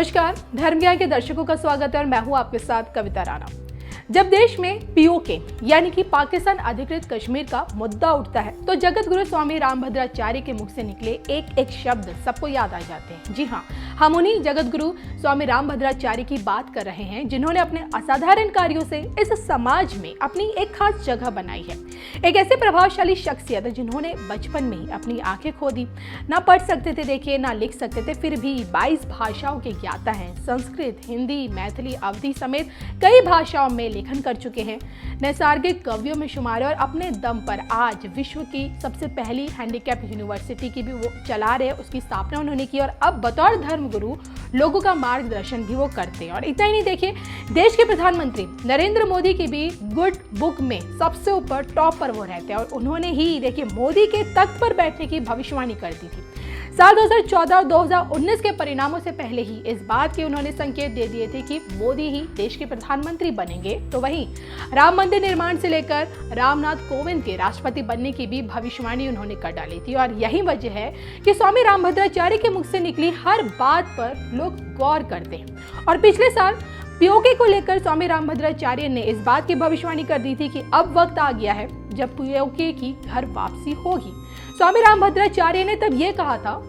नमस्कार, धर्म ज्ञान के दर्शकों का स्वागत है और मैं हूं आपके साथ कविता राणा। जब देश में पीओके यानी कि पाकिस्तान अधिकृत कश्मीर का मुद्दा उठता है तो जगत गुरु स्वामी रामभद्राचार्य के मुख से निकले एक एक शब्द सबको याद आ जाते हैं। जी हाँ, हम उन्हीं जगत गुरु स्वामी रामभद्राचार्य की बात कर रहे हैं जिन्होंने अपने असाधारण कार्यों से इस समाज में अपनी एक खास जगह बनाई है। एक ऐसे प्रभावशाली शख्सियत जिन्होंने बचपन में ही अपनी आंखें खो दी। ना पढ़ सकते थे, देखिए ना लिख सकते थे, फिर भी 22 भाषाओं के ज्ञाता हैं। संस्कृत, हिंदी, मैथिली, अवधी समेत कई भाषाओं में लेखन कर चुके हैं। नैसर्गिक कवियों में शुमार है और अपने दम पर आज विश्व की सबसे पहली हैंडीकैप यूनिवर्सिटी की भी वो चला रहे हैं। उसकी स्थापना उन्होंने की और अब बतौर धर्मगुरु लोगों का मार्गदर्शन भी वो करते हैं। और इतना ही नहीं, देखिए देश के प्रधानमंत्री नरेंद्र मोदी की भी गुड बुक में सबसे ऊपर टॉप पर वो रहते हैं और उन्होंने ही देखिए मोदी के तख्त पर बैठने की भविष्यवाणी कर दी थी। साल 2014 और 2019 के परिणामों से पहले ही इस बात के उन्होंने संकेत दे दिए थे कि मोदी ही देश के प्रधानमंत्री बनेंगे। तो वहीं राम मंदिर निर्माण से लेकर रामनाथ कोविंद के राष्ट्रपति बनने की भी भविष्यवाणी उन्होंने कर डाली थी। और यही वजह है कि स्वामी रामभद्राचार्य के मुख से निकली हर बात पर लोग गौर करते हैं। और पिछले साल पीओके को लेकर स्वामी रामभद्राचार्य ने इस बात की भविष्यवाणी कर दी थी कि अब वक्त आ गया है जब पीओके की घर वापसी होगी। स्वामी रामभद्राचार्य ने तब ये कहा था,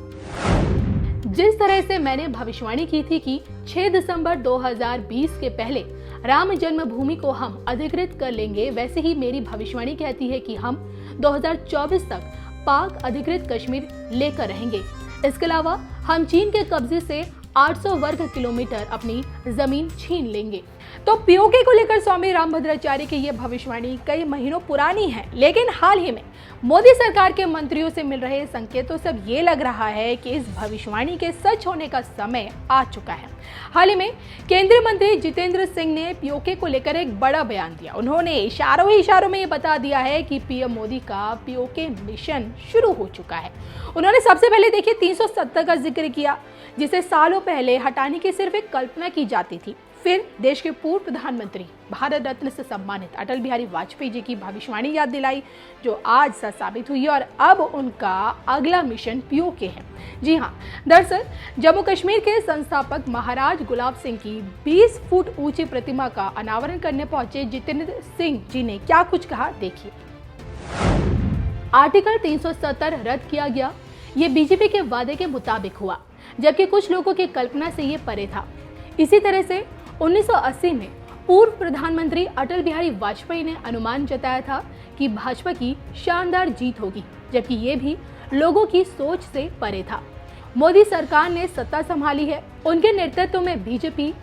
जिस तरह से मैंने भविष्यवाणी की थी कि 6 दिसंबर 2020 के पहले राम जन्मभूमि को हम अधिकृत कर लेंगे, वैसे ही मेरी भविष्यवाणी कहती है कि हम 2024 तक पाक अधिकृत कश्मीर लेकर रहेंगे। इसके अलावा हम चीन के कब्जे से 800 वर्ग किलोमीटर अपनी जमीन छीन लेंगे। तो पीओके को लेकर स्वामी रामभद्राचार्य की यह भविष्यवाणी कई महीनों पुरानी है, लेकिन हाल ही में मोदी सरकार के मंत्रियों से मिल रहे संकेतों से अब ये लग रहा है कि इस भविष्यवाणी के सच होने का समय आ चुका है। हाल ही में केंद्रीय मंत्री जितेंद्र सिंह ने पीओके को लेकर एक बड़ा बयान दिया। उन्होंने इशारों में ये बता दिया है कि पीएम मोदी का पीओके मिशन शुरू हो चुका है। उन्होंने सबसे पहले देखिए 370 का जिक्र किया, जिसे सालों पहले हटाने की सिर्फ एक कल्पना की जाती थी। फिर देश के पूर्व प्रधानमंत्री भारत रत्न से सम्मानित अटल बिहारी वाजपेयी जी की भविष्यवाणी याद दिलाई, जो आज सच साबित हुई और अब उनका अगला मिशन पीओके है। जी हाँ, दरअसल जम्मू कश्मीर के संस्थापक महाराज गुलाब सिंह की 20 फुट ऊंची प्रतिमा का अनावरण करने पहुंचे जितेंद्र सिंह जी ने क्या कुछ कहा, देखिए। आर्टिकल 370 रद्द किया गया। ये बीजेपी के वादे के मुताबिक हुआ, जबकि कुछ लोगों की कल्पना से ये परे था। इसी तरह से 1980 में पूर्व प्रधानमंत्री अटल बिहारी वाजपेयी ने अनुमान जताया था कि भाजपा की शानदार जीत होगी, जबकि ये भी लोगों की सोच से परे था। मोदी सरकार ने सत्ता संभाली है। उनके नेतृत्व में बीजेपी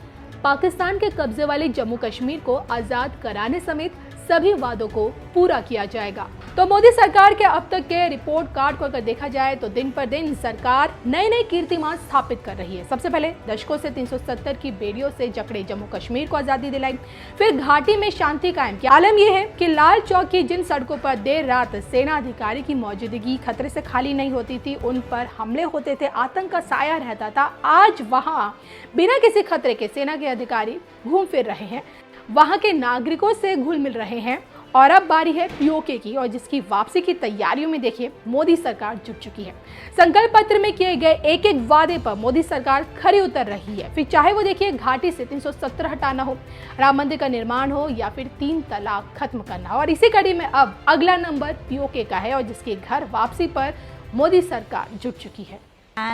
पाकिस्तान के कब्जे वाले जम्मू कश्मीर को आजाद कराने समेत सभी वादों को पूरा किया जाएगा। तो मोदी सरकार के अब तक के रिपोर्ट कार्ड को अगर देखा जाए तो दिन पर दिन सरकार नए नए कीर्तिमान स्थापित कर रही है। सबसे पहले दशकों से 370 की बेड़ियों से जकड़े जम्मू कश्मीर को आजादी दिलाई, फिर घाटी में शांति कायम की। आलम यह है कि लाल चौक की जिन सड़कों पर देर रात सेना अधिकारी की मौजूदगी खतरे से खाली नहीं होती थी, उन पर हमले होते थे, आतंक का साया रहता था, आज वहां बिना किसी खतरे के सेना के अधिकारी घूम फिर रहे हैं, वहां के नागरिकों से घुल मिल रहे हैं। और अब बारी है पीओके की, और जिसकी वापसी की तैयारियों में देखिए मोदी सरकार जुट चुकी है। संकल्प पत्र में किए गए एक एक वादे पर मोदी सरकार खरी उतर रही है। फिर चाहे वो देखिए घाटी से 370 हटाना हो, राम मंदिर का निर्माण हो या फिर 3 तलाक खत्म करना हो। और इसी कड़ी में अब अगला नंबर पीओके का है और जिसकी घर वापसी पर मोदी सरकार जुट चुकी है।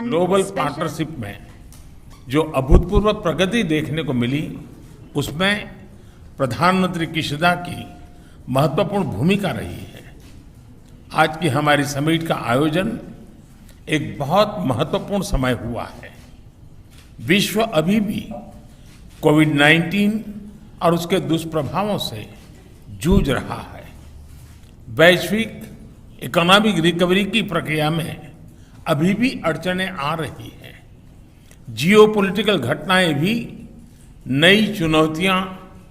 ग्लोबल पार्टनरशिप में जो अभूतपूर्व प्रगति देखने को मिली, उसमें प्रधानमंत्री की शिदा की महत्वपूर्ण भूमिका रही है। आज की हमारी समिट का आयोजन एक बहुत महत्वपूर्ण समय हुआ है। विश्व अभी भी कोविड-19 और उसके दुष्प्रभावों से जूझ रहा है। वैश्विक इकोनॉमिक रिकवरी की प्रक्रिया में अभी भी अड़चनें आ रही हैं। जियोपॉलिटिकल घटनाएं भी नई चुनौतियां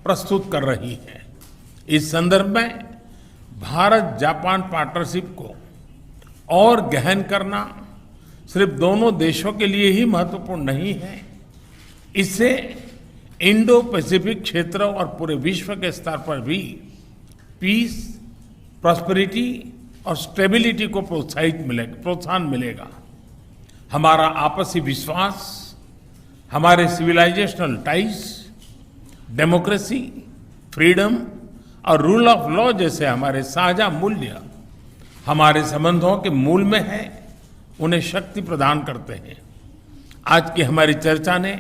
प्रस्तुत कर रही हैं। इस संदर्भ में भारत जापान पार्टनरशिप को और गहन करना सिर्फ दोनों देशों के लिए ही महत्वपूर्ण नहीं है, इससे इंडो पैसिफिक क्षेत्र और पूरे विश्व के स्तर पर भी पीस, प्रॉस्पेरिटी और स्टेबिलिटी को प्रोत्साहन मिलेगा। हमारा आपसी विश्वास हमारे सिविलाइजेशनल टाइज, डेमोक्रेसी, फ्रीडम और रूल ऑफ लॉ जैसे हमारे साझा मूल्य हमारे संबंधों के मूल में है, उन्हें शक्ति प्रदान करते हैं। आज की हमारी चर्चा ने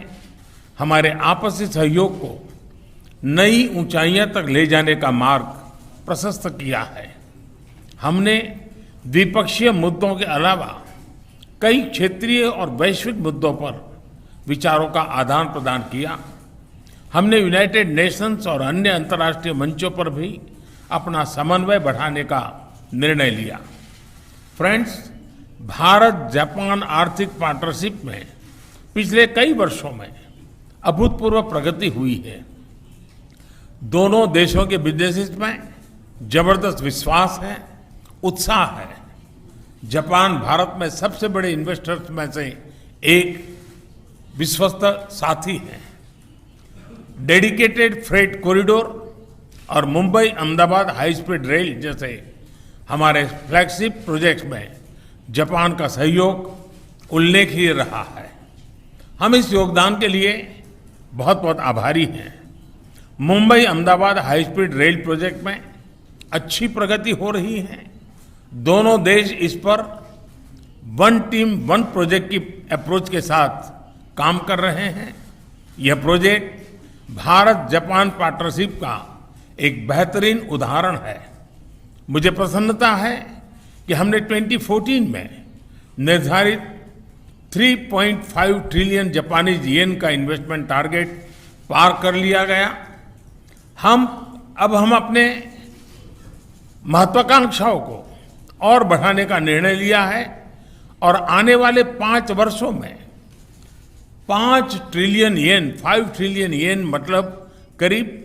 हमारे आपसी सहयोग को नई ऊंचाइयों तक ले जाने का मार्ग प्रशस्त किया है। हमने द्विपक्षीय मुद्दों के अलावा कई क्षेत्रीय और वैश्विक मुद्दों पर विचारों का आदान प्रदान किया। हमने यूनाइटेड नेशंस और अन्य अंतर्राष्ट्रीय मंचों पर भी अपना समन्वय बढ़ाने का निर्णय लिया। फ्रेंड्स, भारत जापान आर्थिक पार्टनरशिप में पिछले कई वर्षों में अभूतपूर्व प्रगति हुई है। दोनों देशों के बिजनेसेस में जबरदस्त विश्वास है, उत्साह है। जापान भारत में सबसे बड़े इन्वेस्टर्स में से एक विश्वस्त साथी है। डेडिकेटेड फ्रेट कॉरिडोर और Mumbai Ahmedabad high speed rail जैसे हमारे फ्लैगशिप प्रोजेक्ट्स में जापान का सहयोग उल्लेखनीय रहा है। हम इस योगदान के लिए बहुत बहुत आभारी हैं। Mumbai Ahmedabad high speed rail project में अच्छी प्रगति हो रही है। दोनों देश इस पर वन टीम वन प्रोजेक्ट की अप्रोच के साथ काम कर रहे हैं। यह प्रोजेक्ट भारत जापान पार्टनरशिप का एक बेहतरीन उदाहरण है। मुझे प्रसन्नता है कि हमने 2014 में निर्धारित 3.5 ट्रिलियन जापानीज येन का इन्वेस्टमेंट टारगेट पार कर लिया गया। हम अपने महत्वाकांक्षाओं को और बढ़ाने का निर्णय लिया है और आने वाले 5 वर्षों में 5 ट्रिलियन येन, 5 ट्रिलियन येन मतलब करीब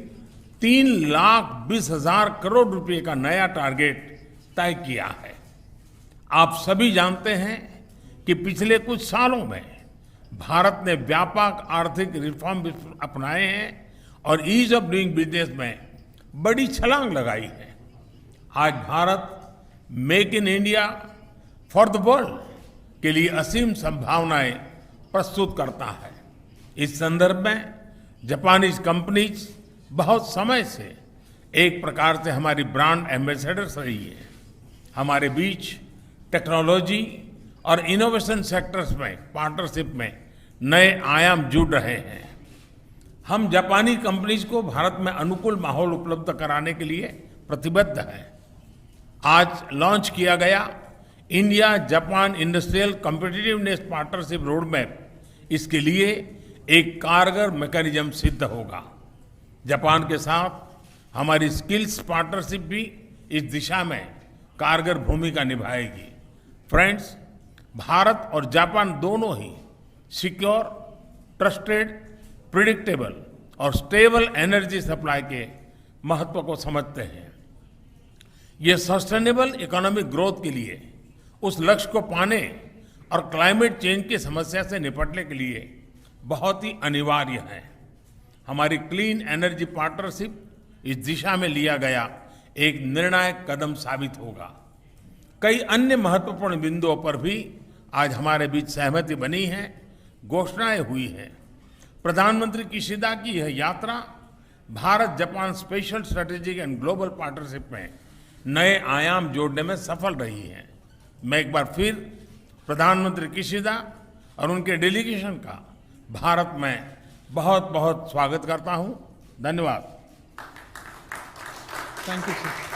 3,20,000 करोड़ रुपए का नया टारगेट तय किया है। आप सभी जानते हैं कि पिछले कुछ सालों में भारत ने व्यापक आर्थिक रिफॉर्म अपनाए हैं और ईज ऑफ डूइंग बिजनेस में बड़ी छलांग लगाई है। आज Bharat make in India for the world के लिए असीम संभावनाएं प्रस्तुत करता है। इस संदर्भ में जापानीज कंपनीज बहुत समय से एक प्रकार से हमारी ब्रांड एम्बेसडर्स रही है। हमारे बीच टेक्नोलॉजी और इनोवेशन सेक्टर्स में पार्टनरशिप में नए आयाम जुड़ रहे हैं। हम जापानी कंपनीज को भारत में अनुकूल माहौल उपलब्ध कराने के लिए प्रतिबद्ध हैं। आज लॉन्च किया गया India Japan industrial competitiveness partnership road map इसके लिए एक कारगर मैकेनिज्म सिद्ध होगा। जापान के साथ हमारी स्किल्स पार्टनरशिप भी इस दिशा में कारगर भूमिका निभाएगी। फ्रेंड्स, भारत और जापान दोनों ही सिक्योर, ट्रस्टेड, प्रिडिक्टेबल और स्टेबल एनर्जी सप्लाई के महत्व को समझते हैं। ये सस्टेनेबल इकोनॉमिक ग्रोथ के लिए, उस लक्ष्य को पाने और क्लाइमेट चेंज की समस्या से निपटने के लिए बहुत ही अनिवार्य है। हमारी क्लीन एनर्जी पार्टनरशिप इस दिशा में लिया गया एक निर्णायक कदम साबित होगा। कई अन्य महत्वपूर्ण बिंदुओं पर भी आज हमारे बीच सहमति बनी है, घोषणाएं हुई हैं। प्रधानमंत्री किशिदा की यह यात्रा Bharat Japan special strategic and global partnership में नए आयाम जोड़ने में सफल रही है। मैं एक बार फिर प्रधानमंत्री किशिदा और उनके डेलीगेशन का भारत में बहुत बहुत स्वागत करता हूं। धन्यवाद। Thank you sir.